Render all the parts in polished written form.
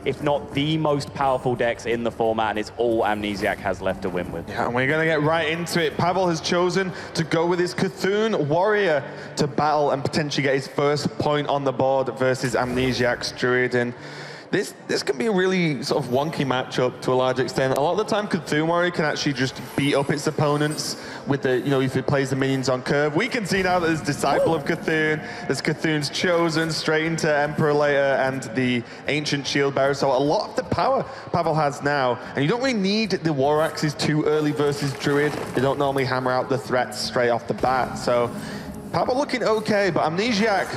if not the most powerful decks in the format, and it's all Amnesiac has left to win with. Yeah, and we're going to get right into it. Pavel has chosen to go with his Cthulhu Warrior to battle and potentially get his first point on the board versus Amnesiac's Druid. And this can be a really sort of wonky matchup to a large extent. A lot of the time, Cthulhu Warrior can actually just beat up its opponents with the, if it plays the minions on curve. We can see now that there's Disciple of Cthulhu, there's Cthulhu's Chosen, straight into Emperor later, and the Ancient Shield Bearer. So a lot of the power Pavel has now, and you don't really need the War Axes too early versus Druid. They don't normally hammer out the threats straight off the bat. So Pavel looking okay, but Amnesiac,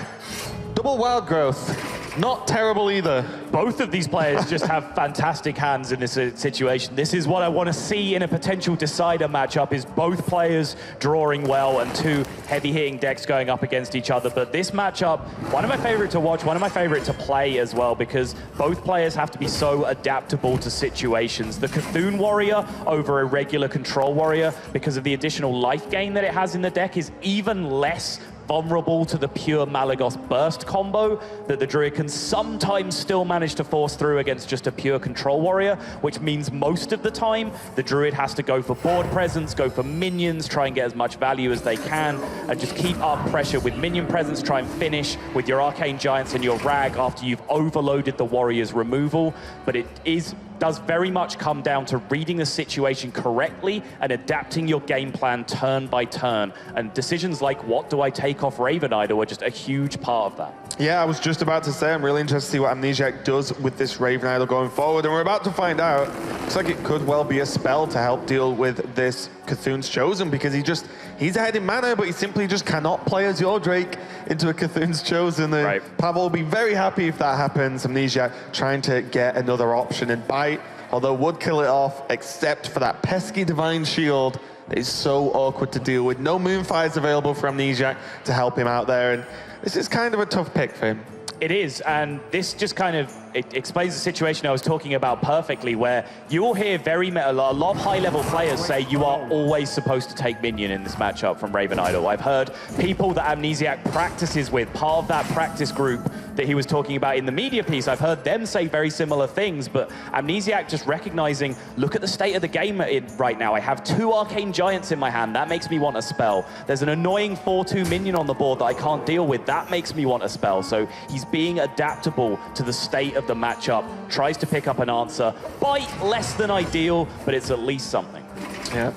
double wild growth. Not terrible either. Both of these players just have fantastic hands in this situation. This is what I want to see in a potential decider matchup, is both players drawing well and two heavy-hitting decks going up against each other. But this matchup, one of my favorite to watch, one of my favorite to play as well, because both players have to be so adaptable to situations. The Cthulhu Warrior over a regular Control Warrior, because of the additional life gain that it has in the deck, is even less vulnerable to the pure Malygos burst combo that the Druid can sometimes still manage to force through against just a pure Control Warrior, which means most of the time the Druid has to go for board presence, go for minions, try and get as much value as they can, and just keep up pressure with minion presence, try and finish with your Arcane Giants and your Rag after you've overloaded the Warrior's removal. But it does very much come down to reading the situation correctly and adapting your game plan turn by turn. And decisions like, what do I take off Raven Idol, are just a huge part of that. Yeah, I was just about to say, I'm really interested to see what Amnesiac does with this Raven Idol going forward, and we're about to find out. Looks like it could well be a spell to help deal with this Cthulhu's Chosen, because he's ahead in mana, but he simply just cannot play as your Drake into a Cthulhu's Chosen. And right. Pavel will be very happy if that happens. Amnesiac trying to get another option and bite, although would kill it off, except for that pesky Divine Shield that is so awkward to deal with. No Moonfires available for Amnesiac to help him out there, and this is kind of a tough pick for him. It is, and this just kind of explains the situation I was talking about perfectly, where you will hear a lot of high-level players say you are always supposed to take minion in this matchup from Raven Idol. I've heard people that Amnesiac practices with, part of that practice group that he was talking about in the media piece, I've heard them say very similar things, but Amnesiac just recognizing, look at the state of the game right now. I have 2 Arcane Giants in my hand. That makes me want a spell. There's an annoying 4/2 minion on the board that I can't deal with. That makes me want a spell. So he's being adaptable to the state of the matchup, tries to pick up an answer. Bite, less than ideal, but it's at least something. Yeah.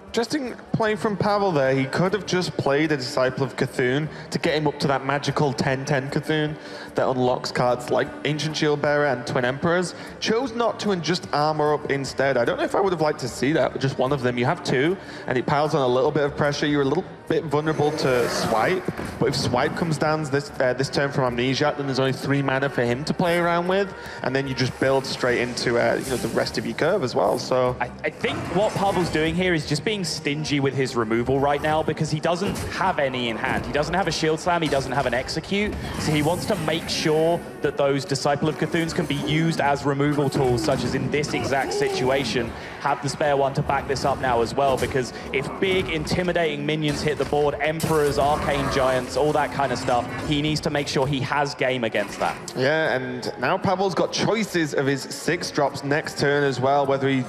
Interesting play from Pavel there. He could have just played a Disciple of Cthulhu to get him up to that magical 10/10 Cthulhu that unlocks cards like Ancient Shield Bearer and Twin Emperors. Chose not to and just armor up instead. I don't know if I would have liked to see that, but just one of them. You have 2, and it piles on a little bit of pressure. You're a little bit vulnerable to Swipe, but if Swipe comes down this turn from Amnesiac, then there's only 3 mana for him to play around with, and then you just build straight into the rest of your curve as well. So I think what Pavel's doing here is just being stingy with his removal right now, because he doesn't have any in hand. He doesn't have a Shield Slam, he doesn't have an Execute, so he wants to make sure that those Disciple of Cthulhu's can be used as removal tools, such as in this exact situation. Have the spare one to back this up now as well, because if big, intimidating minions hit the board, Emperors, Arcane Giants, all that kind of stuff, he needs to make sure he has game against that. yeah, and now Pavel's got choices of his 6 drops next turn as well, whether he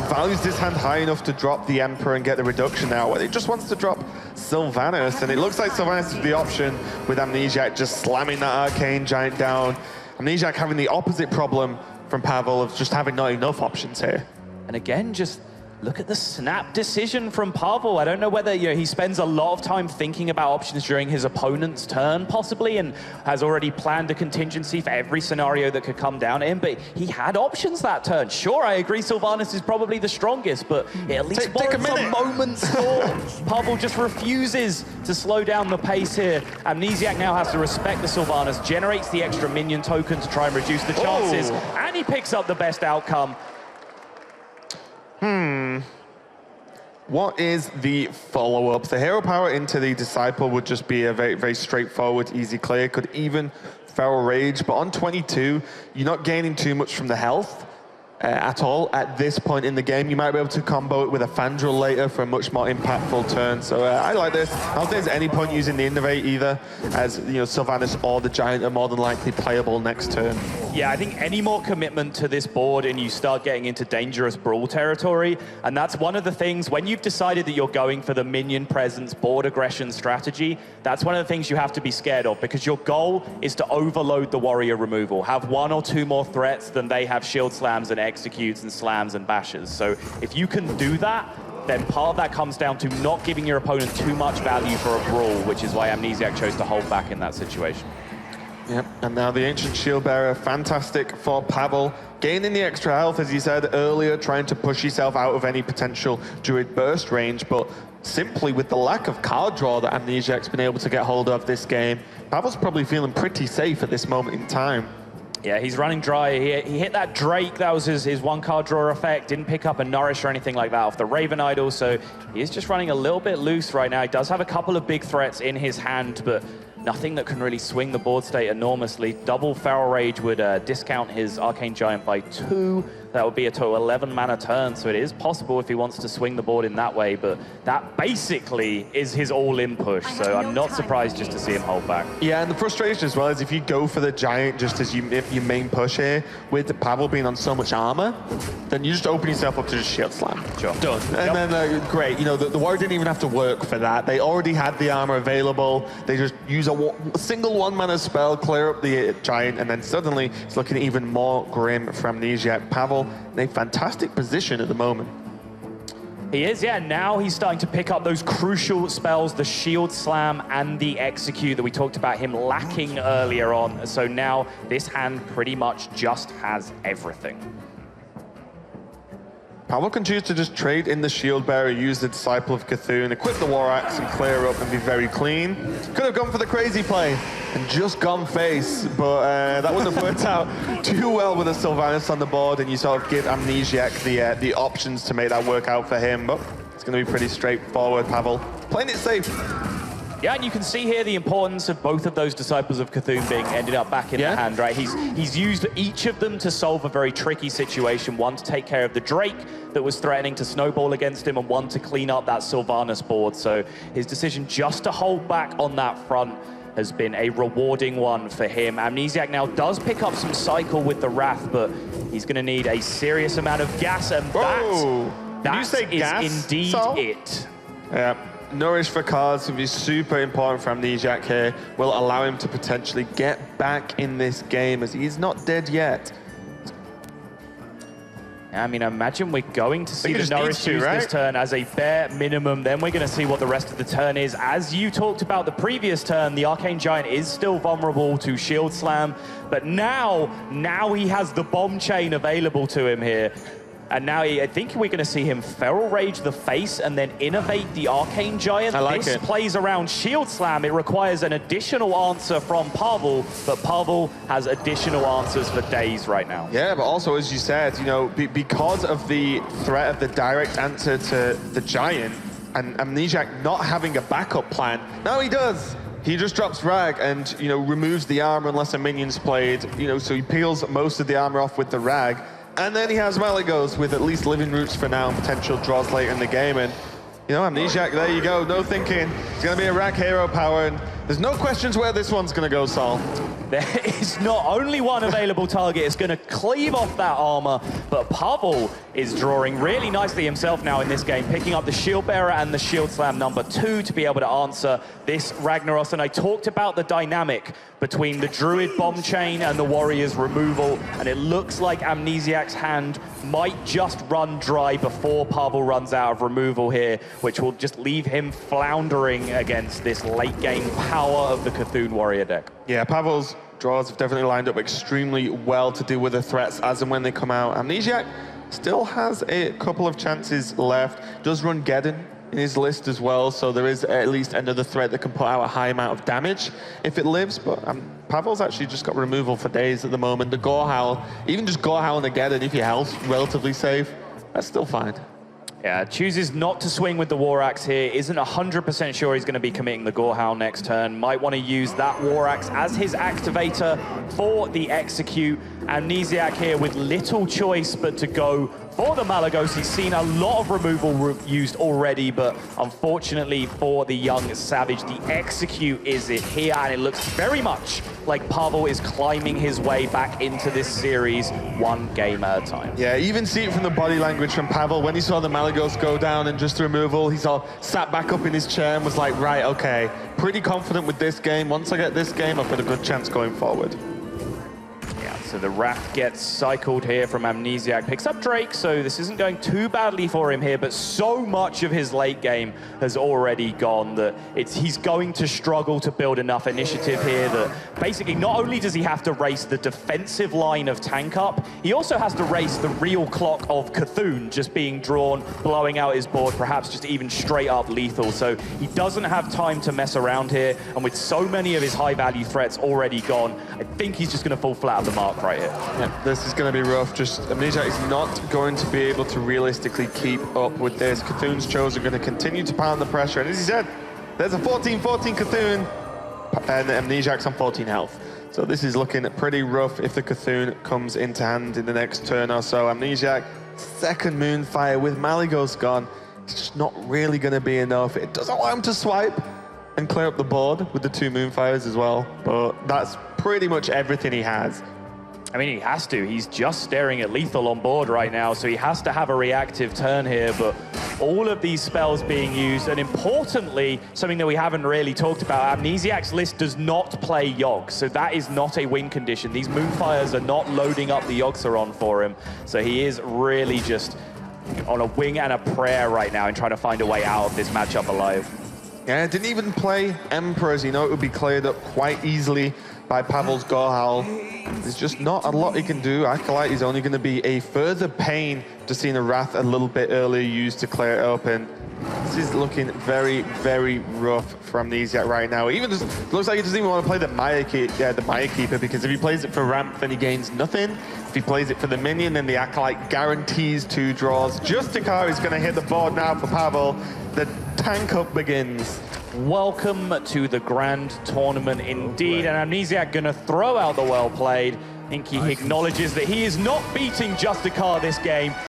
values this hand high enough to drop the Emperor and get the reduction now, whether he just wants to drop Sylvanas, and it looks like Sylvanas is the option, with Amnesiac just slamming that Arcane Giant down. Amnesiac having the opposite problem from Pavel of just having not enough options here. And again, just look at the snap decision from Pavel. I don't know whether he spends a lot of time thinking about options during his opponent's turn, possibly, and has already planned a contingency for every scenario that could come down to him, but he had options that turn. Sure, I agree Sylvanas is probably the strongest, but it at least warrants a moment's thought. Pavel just refuses to slow down the pace here. Amnesiac now has to respect the Sylvanas, generates the extra minion token to try and reduce the chances, and he picks up the best outcome. What is the follow-up? The hero power into the Disciple would just be a very, very straightforward, easy clear. Could even Feral Rage, but on 22, you're not gaining too much from the health at all at this point in the game. You might be able to combo it with a Fandral later for a much more impactful turn. So I like this. I don't think there's any point using the Innovate either, as Sylvanas or the Giant are more than likely playable next turn. Yeah, I think any more commitment to this board and you start getting into dangerous brawl territory, and that's one of the things, when you've decided that you're going for the minion presence, board aggression strategy, that's one of the things you have to be scared of, because your goal is to overload the warrior removal, have 1 or 2 more threats than they have shield slams and executes and slams and bashes. So if you can do that, then part of that comes down to not giving your opponent too much value for a brawl, which is why Amnesiac chose to hold back in that situation. Yep, and now the Ancient Shield Bearer, fantastic for Pavel. Gaining the extra health, as you said earlier, trying to push yourself out of any potential Druid burst range, but simply with the lack of card draw that Amnesiac's been able to get hold of this game, Pavel's probably feeling pretty safe at this moment in time. Yeah, he's running dry. He hit that Drake, that was his 1 card draw effect, didn't pick up a Nourish or anything like that off the Raven Idol, so he is just running a little bit loose right now. He does have a couple of big threats in his hand, but nothing that can really swing the board state enormously. Double Feral Rage would discount his Arcane Giant by 2. That would be a total 11 mana turn, so it is possible if he wants to swing the board in that way, but that basically is his all-in push, so I'm not surprised just to see him hold back. Yeah, and the frustration as well is if you go for the Giant just as your main push here, with Pavel being on so much armor, then you just open yourself up to just Shield Slam. Sure. Done. And then, great, you know, the Warrior didn't even have to work for that. They already had the armor available. They just use a single 1-mana spell, clear up the Giant, and then suddenly it's looking even more grim from Amnesiac. Pavel in a fantastic position at the moment. He is, yeah. Now he's starting to pick up those crucial spells, the Shield Slam and the Execute that we talked about him lacking earlier on. So now this hand pretty much just has everything. Pavel can choose to just trade in the Shield Bearer, use the Disciple of Cthulhu, equip the War Axe and clear up and be very clean. Could have gone for the crazy play and just gone face, but that wouldn't have worked out too well with a Sylvanas on the board, and you sort of give Amnesiac the options to make that work out for him, but it's going to be pretty straightforward. Pavel playing it safe. Yeah, and you can see here the importance of both of those Disciples of Cthulhu being ended up back in the hand, right? He's used each of them to solve a very tricky situation. One to take care of the Drake that was threatening to snowball against him, and one to clean up that Sylvanas board. So his decision just to hold back on that front has been a rewarding one for him. Amnesiac now does pick up some cycle with the Wrath, but he's going to need a serious amount of gas, and that is indeed it. Yeah. Nourish for cards will be super important for Amnesiac here. Will allow him to potentially get back in this game, as he's not dead yet. I mean, imagine we're going to see the Nourish use this turn as a bare minimum. Then we're going to see what the rest of the turn is. As you talked about the previous turn, the Arcane Giant is still vulnerable to Shield Slam, but now he has the Bomb Chain available to him here. And now I think we're going to see him Feral Rage the face and then innovate the Arcane Giant. This plays around Shield Slam. It requires an additional answer from Pavel, but Pavel has additional answers for days right now. Yeah, but also, as you said, you know, because of the threat of the direct answer to the Giant and Amnesiac not having a backup plan, now he does. He just drops Rag and, you know, removes the armor unless a minion's played, you know, so he peels most of the armor off with the Rag. And then he has Malygos with at least Living Roots for now and potential draws later in the game. And, you know, Amnesiac, there you go. No thinking. It's going to be a Rag hero power. And there's no questions where this one's going to go, Sol. There is not only one available target. It's going to cleave off that armor, but Pavel is drawing really nicely himself now in this game, picking up the Shield Bearer and the Shield Slam #2 to be able to answer this Ragnaros. And I talked about the dynamic between the Druid Bomb Chain and the Warrior's removal, and it looks like Amnesiac's hand might just run dry before Pavel runs out of removal here, which will just leave him floundering against this late game power of the Cthulhu Warrior deck. Yeah, Pavel's draws have definitely lined up extremely well to deal with the threats as and when they come out. Amnesiac still has a couple of chances left. Does run Geddon in his list as well, so there is at least another threat that can put out a high amount of damage if it lives, but Pavel's actually just got removal for days at the moment. The Gore Howl, even just Gore Howl and the Geddon, if your health's relatively safe, that's still fine. Yeah, chooses not to swing with the War Axe here. Isn't 100% sure he's going to be committing the Gorehowl next turn. Might want to use that War Axe as his activator for the execute. Amnesiac here with little choice but to go for the Malygos. He's seen a lot of removal used already, but unfortunately for the young Savage, the execute is it here, and it looks very much like Pavel is climbing his way back into this series one game at a time. Yeah, you even see it from the body language from Pavel. When he saw the Malygos go down and just removal, he's all sat back up in his chair and was like, right, okay, pretty confident with this game. Once I get this game, I've got a good chance going forward. So the Wrath gets cycled here from Amnesiac, picks up Drake, so this isn't going too badly for him here, but so much of his late game has already gone that he's going to struggle to build enough initiative here that basically not only does he have to race the defensive line of Tank Up, he also has to race the real clock of Cthulhu just being drawn, blowing out his board, perhaps just even straight up lethal. So he doesn't have time to mess around here, and with so many of his high value threats already gone, I think he's just going to fall flat on the mark right here. Yeah, this is going to be rough. Just Amnesiac is not going to be able to realistically keep up with this. Cthulhu's Chose are going to continue to pound the pressure. And as he said, there's a 14-14 Cthulhu, and Amnesiac's on 14 health. So this is looking pretty rough if the Cthulhu comes into hand in the next turn or so. Amnesiac, second Moonfire with Malygos gone. It's just not really going to be enough. It does allow him to swipe and clear up the board with the 2 Moonfires as well. But that's pretty much everything he has. I mean, he has to. He's just staring at lethal on board right now, so he has to have a reactive turn here, but all of these spells being used, and importantly, something that we haven't really talked about, Amnesiac's list does not play Yogg, so that is not a win condition. These Moonfires are not loading up the Yogg-Saron for him, so he is really just on a wing and a prayer right now and trying to find a way out of this matchup alive. Yeah, didn't even play Emperors. You know, it would be cleared up quite easily by Pavel's Gorehowl. There's just not a lot he can do. Acolyte is only going to be a further pain to seeing a Wrath a little bit earlier used to clear it up, and this is looking very, very rough for Amnesiac right now. Even just looks like he doesn't even want to play the Maya Keeper, because if he plays it for ramp, then he gains nothing. If he plays it for the minion, then the Acolyte guarantees 2 draws. Justicar is going to hit the board now for Pavel. The tank up begins. Welcome to the grand tournament indeed, and Amnesiac gonna throw out the well played. I think he acknowledges that he is not beating Justicar this game.